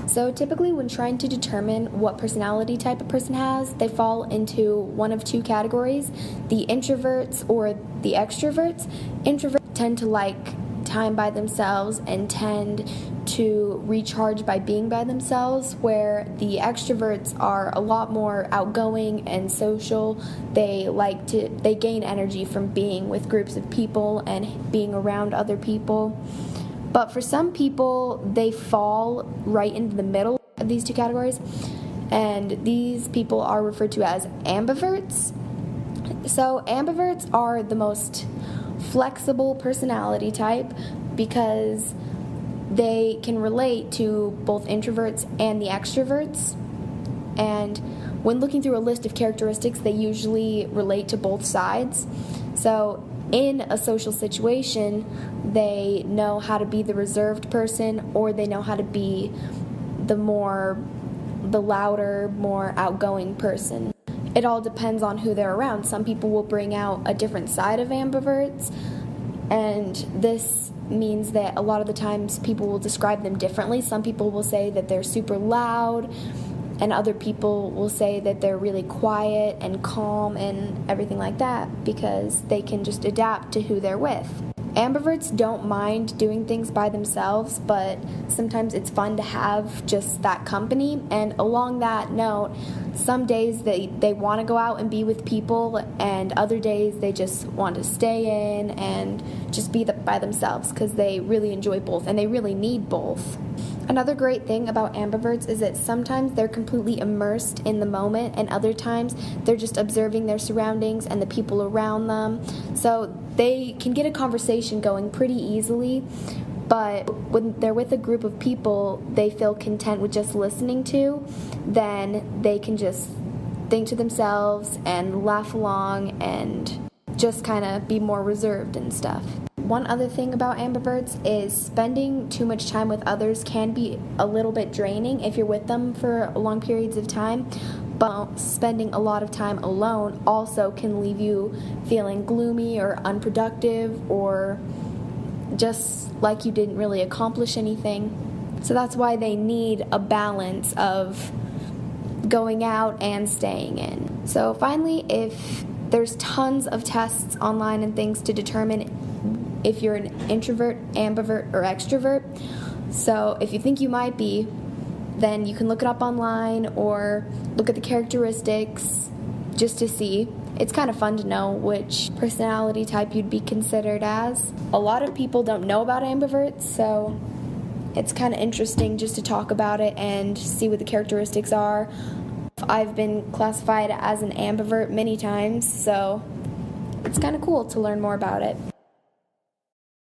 So typically when trying to determine what personality type a person has, they fall into one of two categories, the introverts or the extroverts. Introverts tend to like time by themselves and tend to recharge by being by themselves, where the extroverts are a lot more outgoing and social. They gain energy from being with groups of people and being around other people. But for some people, they fall right into the middle of these two categories, and these people are referred to as ambiverts. So ambiverts are the most flexible personality type because they can relate to both introverts and the extroverts. And when looking through a list of characteristics, they usually relate to both sides. So in a social situation, they know how to be the reserved person, or they know how to be the louder, more outgoing person. It all depends on who they're around. Some people will bring out a different side of ambiverts, and this means that a lot of the times people will describe them differently. Some people will say that they're super loud, and other people will say that they're really quiet and calm and everything like that, because they can just adapt to who they're with. Ambiverts don't mind doing things by themselves, but sometimes it's fun to have just that company. And along that note, some days they want to go out and be with people, and other days they just want to stay in and just be by themselves, because they really enjoy both and they really need both. Another great thing about ambiverts is that sometimes they're completely immersed in the moment, and other times they're just observing their surroundings and the people around them. So they can get a conversation going pretty easily, but when they're with a group of people they feel content with just listening to, then they can just think to themselves and laugh along and just kind of be more reserved and stuff. One other thing about ambiverts is spending too much time with others can be a little bit draining if you're with them for long periods of time, but spending a lot of time alone also can leave you feeling gloomy or unproductive, or just like you didn't really accomplish anything. So that's why they need a balance of going out and staying in. So finally, if there's tons of tests online and things to determine if you're an introvert, ambivert, or extrovert. So if you think you might be, then you can look it up online or look at the characteristics just to see. It's kind of fun to know which personality type you'd be considered as. A lot of people don't know about ambiverts, so it's kind of interesting just to talk about it and see what the characteristics are. I've been classified as an ambivert many times, so it's kind of cool to learn more about it.